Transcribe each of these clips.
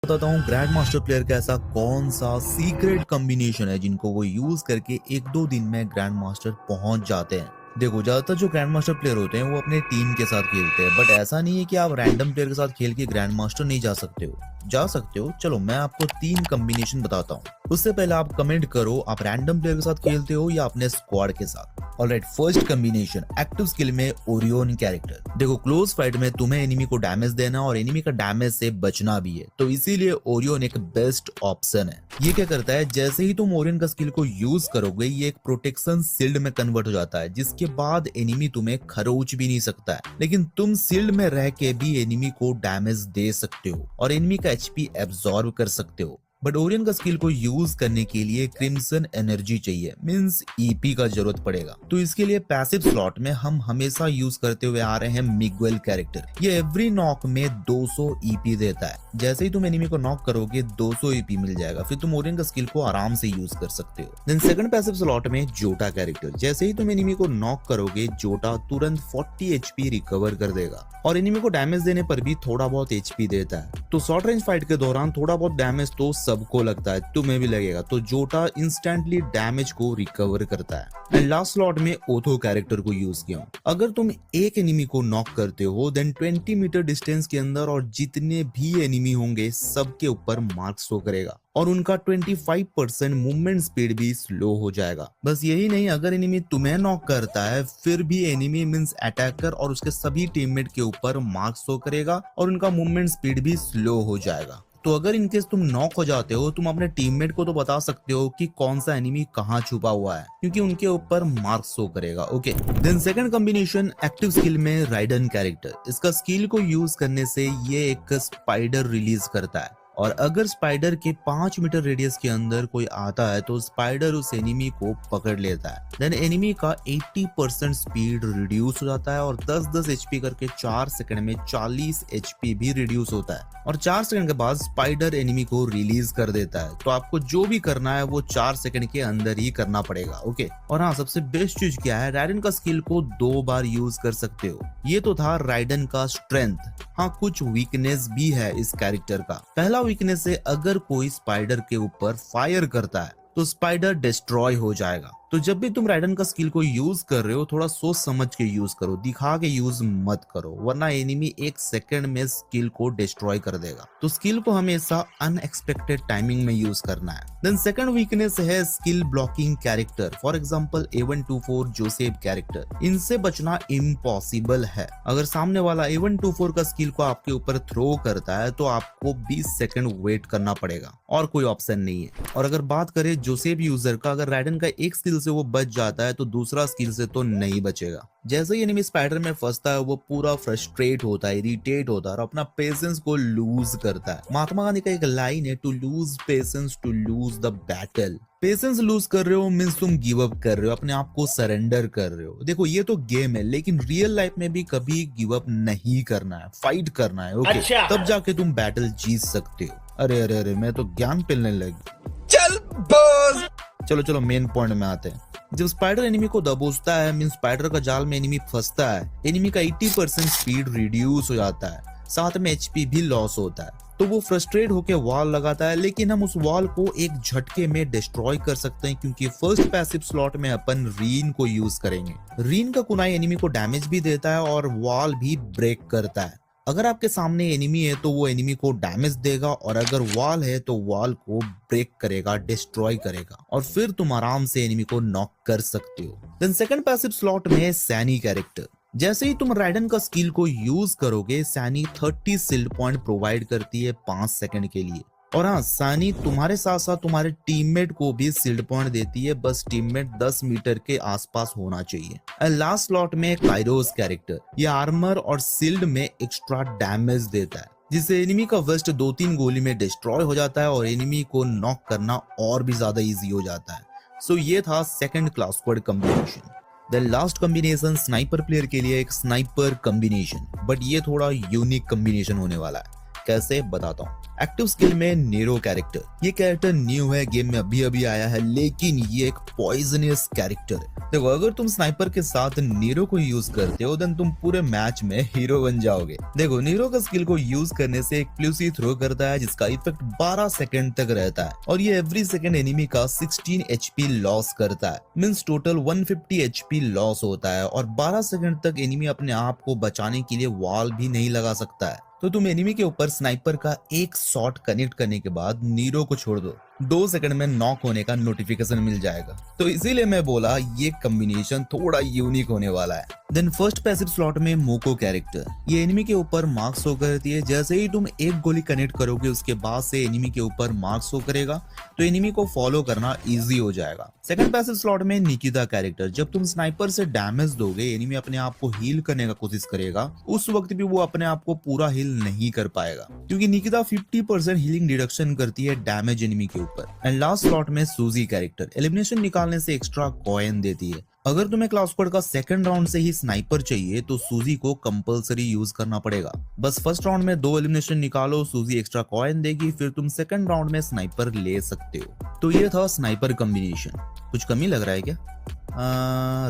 बताता हूँ grand master player का ऐसा कौन सा सीक्रेट कॉम्बिनेशन है जिनको वो यूज करके एक दो दिन में ग्रैंड मास्टर पहुंच जाते हैं। देखो, ज्यादातर जो ग्रैंड मास्टर प्लेयर होते हैं वो अपने टीम के साथ खेलते हैं, बट ऐसा नहीं है कि आप रैंडम प्लेयर के साथ खेल के ग्रैंड मास्टर नहीं जा सकते हो। जा सकते हो। चलो मैं आपको 3 कॉम्बिनेशन बताता हूँ। उससे पहले आप कमेंट करो आप रैंडम प्लेयर के साथ खेलते हो या अपने स्क्वाड के साथ। Alright, first combination active skill में ओरियन कैरेक्टर। देखो, क्लोज फाइट में तुम्हें एनिमी को डैमेज देना और एनिमी का डैमेज से बचना भी है, तो इसीलिए ओरियन एक बेस्ट ऑप्शन है। ये क्या करता है, जैसे ही तुम ओरियन का स्किल को यूज करोगे ये एक प्रोटेक्शन शील्ड में कन्वर्ट हो जाता है, जिसके बाद एनिमी तुम्हें खरोच भी नहीं सकता है, लेकिन तुम शील्ड में रह के भी एनिमी को डैमेज दे सकते हो और एनिमी का एचपी एब्जॉर्ब कर सकते हो। बट ओरियन का स्किल को यूज करने के लिए क्रिम्सन एनर्जी चाहिए, मींस ईपी का जरूरत पड़ेगा। तो इसके लिए पैसिव स्लॉट में हम हमेशा यूज करते हुए आ रहे हैं मिगुएल कैरेक्टर। ये एवरी नॉक में 200 ईपी देता है। जैसे ही तुम एनिमी को नॉक करोगे 200 ईपी मिल जाएगा, फिर तुम ओरियन का स्किल को आराम से यूज कर सकते हो। देन सेकंड पैसिव स्लॉट में जोटा कैरेक्टर। जैसे ही तुम एनिमी को नॉक करोगे जोटा तुरंत 40 एचपी रिकवर कर देगा और एनिमी को डैमेज देने पर भी थोड़ा बहुत एचपी देता है। तो शॉर्ट रेंज फाइट के दौरान थोड़ा बहुत डैमेज तो सबको लगता है, तुम्हें भी लगेगा, तो जोटा इंस्टेंटली डैमेज को रिकवर करता है। एंड लास्ट स्लॉट में ओथो कैरेक्टर को यूज किया हूं। अगर तुम एक एनिमी को नॉक करते हो देन 20 मीटर डिस्टेंस के अंदर और जितने भी एनिमी होंगे सबके ऊपर मार्क शो करेगा और उनका 25% मूवमेंट स्पीड भी स्लो हो जाएगा। बस यही नहीं, अगर एनिमी तुम्हें नॉक करता है फिर भी एनिमी मींस अटैकर और उसके सभी टीममेट के ऊपर मार्क शो करेगा और उनका मूवमेंट स्पीड भी स्लो हो जाएगा। तो अगर इनकेस तुम नॉक हो जाते हो तुम अपने टीममेट को तो बता सकते हो कि कौन सा एनिमी कहाँ छुपा हुआ है, क्योंकि उनके ऊपर मार्क शो करेगा। Okay, then second combination active skill में राइडन कैरेक्टर। इसका स्किल को यूज करने से ये एक स्पाइडर रिलीज करता है और अगर स्पाइडर के 5 मीटर रेडियस के अंदर कोई आता है तो स्पाइडर उस एनिमी को पकड़ लेता है। देन एनिमी का 80% स्पीड रिड्यूस हो जाता है और 10-10 एचपी करके 4 सेकंड में 40 एचपी भी रिड्यूस होता है और 4 सेकंड के बाद स्पाइडर एनिमी को रिलीज कर देता है। तो आपको जो भी करना है वो 4 सेकंड के अंदर ही करना पड़ेगा। ओके, और हाँ, सबसे बेस्ट चीज क्या है, राइडन का स्किल को 2 बार यूज कर सकते हो। ये तो था राइडन का स्ट्रेंथ। हाँ, कुछ वीकनेस भी है इस कैरेक्टर का। पहला वीकनेस है, अगर कोई स्पाइडर के ऊपर फायर करता है तो स्पाइडर डिस्ट्रॉय हो जाएगा। तो जब भी तुम राइडन का स्किल को यूज कर रहे हो थोड़ा सोच समझ के यूज करो, दिखा के यूज मत करो, वरना एनिमी 1 सेकंड में स्किल को डिस्ट्रॉय कर देगा। तो स्किल को हमेशा अनएक्सपेक्टेड टाइमिंग में यूज करना है। देन सेकंड वीकनेस है skill blocking character, for example A124 Joseph character. इनसे बचना इम्पॉसिबल है। अगर सामने वाला A124 का स्किल को आपके ऊपर थ्रो करता है तो आपको 20 सेकंड वेट करना पड़ेगा और कोई ऑप्शन नहीं है। और अगर बात करें जोसेफ यूजर का, अगर राइडन का एक स्किल से वो बच जाता है तो दूसरा स्किल से तो नहीं बचेगा। जैसे ही एनिमी स्पाइडर में फंसता है वो पूरा फ्रस्ट्रेट होता है, इरिटेट होता है और अपना पेशेंस को लूज करता है। महात्मा गांधी का एक लाइन है, to lose patience to lose the battle. Patience lose कर रहे हो मींस तुम गिव अप कर रहे हो, अपने आप को सरेंडर कर रहे हो। देखो, ये तो गेम है लेकिन रियल लाइफ में भी कभी गिव अप नहीं करना है, फाइट करना है। ओके, अच्छा। तब जाके तुम बैटल जीत सकते हो। अरे अरे अरे, मैं तो ज्ञान पिलने लगी। चल बस, चलो मेन पॉइंट में आते हैं। जब स्पाइडर एनिमी को दबोचता है मींस स्पाइडर का जाल में एनिमी फंसता है, एनिमी का 80% स्पीड रिड्यूस हो जाता है, साथ में एचपी भी लॉस होता है। तो वो फ्रस्ट्रेट होकर वॉल लगाता है, लेकिन हम उस वॉल को एक झटके में डिस्ट्रॉय कर सकते हैं क्योंकि फर्स्ट पैसिव स्लॉट में अपन रीन को यूज करेंगे। रीन का कुनाई एनिमी को डैमेज भी देता है और वॉल भी ब्रेक करता है। अगर आपके सामने एनिमी है तो वो एनिमी को डैमेज देगा और अगर वॉल है तो वॉल को ब्रेक करेगा, डिस्ट्रॉय करेगा और फिर तुम आराम से एनिमी को नॉक कर सकते हो। देन सेकंड पैसिव स्लॉट में सैनी कैरेक्टर। जैसे ही तुम राइडन का स्किल को यूज करोगे सैनी 30 शील्ड पॉइंट प्रोवाइड करती है 5 सेकंड के लिए। और हाँ, सैनी तुम्हारे साथ साथ तुम्हारे टीममेट को भी शील्ड पॉइंट देती है, बस टीममेट 10 मीटर के आसपास होना चाहिए। लास्ट स्लॉट में काइरोस कैरेक्टर। ये आर्मर और शील्ड में एक्स्ट्रा डैमेज देता है, जिससे एनिमी का वेस्ट 2-3 गोली में डिस्ट्रॉय हो जाता है और एनिमी को नॉक करना और भी ज्यादा इजी हो जाता है। सो ये था second class squad combination. The last combination sniper player के लिए एक स्नाइपर कॉम्बिनेशन, बट ये थोड़ा यूनिक कॉम्बिनेशन होने वाला है। कैसे बताता हूँ। एक्टिव स्किल में नीरो कैरेक्टर, ये कैरेक्टर न्यू है, गेम में अभी अभी आया है, लेकिन ये एक पॉइजनियस कैरेक्टर है। देखो अगर तुम स्नाइपर के साथ नीरो को यूज करते हो देन तुम पूरे मैच में हीरो बन जाओगे। देखो नीरो का स्किल को यूज करने से एक प्लूसी थ्रो करता है जिसका इफेक्ट 12 सेकंड तक रहता है और ये एवरी सेकंड एनिमी का 16 एचपी लॉस करता है। मींस टोटल 150 एचपी लॉस होता है और 12 सेकंड तक एनिमी अपने आप को बचाने के लिए वॉल भी नहीं लगा सकता है। तो तुम एनिमी के ऊपर स्नाइपर का एक शॉट कनेक्ट करने के बाद नीरो को छोड़ दो, 2 सेकंड में नॉक होने का नोटिफिकेशन मिल जाएगा। तो इसीलिए मैं बोला ये कॉम्बिनेशन थोड़ा यूनिक होने वाला है। देन फर्स्ट पैसिव स्लॉट में मोको कैरेक्टर, ये एनिमी के ऊपर मार्क्स शो करती है। जैसे ही तुम एक गोली कनेक्ट करोगे उसके बाद से एनिमी के ऊपर मार्क्स शो करेगा, तो एनिमी को फॉलो करना इजी हो जाएगा। सेकंड पैसिव स्लॉट में निकिता कैरेक्टर, जब तुम स्नाइपर से डैमेज दोगे एनिमी अपने आप को हील करने का कोशिश करेगा, उस वक्त भी वो अपने आप को पूरा हील नहीं कर पाएगा क्योंकि निकिता 50% हीलिंग डिडक्शन करती है डैमेज एनिमी के ऊपर। एंड लास्ट स्लॉट में सूजी कैरेक्टर, एलिमिनेशन निकालने से एक्स्ट्रा कॉइन देती है। अगर तुम्हें क्लास स्क्वाड का सेकंड राउंड से ही स्नाइपर चाहिए तो सूजी को कंपलसरी यूज करना पड़ेगा। बस फर्स्ट राउंड में 2 एलिमिनेशन निकालो, सूजी एक्स्ट्रा कॉइन देगी, फिर तुम सेकंड राउंड में स्नाइपर ले सकते हो। तो ये था स्नाइपर कॉम्बिनेशन। कुछ कमी लग रहा है क्या?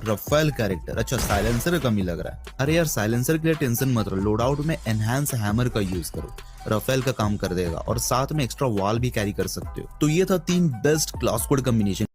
रफेल कैरेक्टर, अच्छा साइलेंसर कमी लग रहा है। अरे यार साइलेंसर के लिए टेंशन मत लो, लोड आउट में एनहांस हैमर का यूज करो, रफेल का काम कर देगा और साथ में एक्स्ट्रा वॉल भी कैरी कर सकते हो। तो ये था 3 बेस्ट क्लास स्क्वाड कॉम्बिनेशन।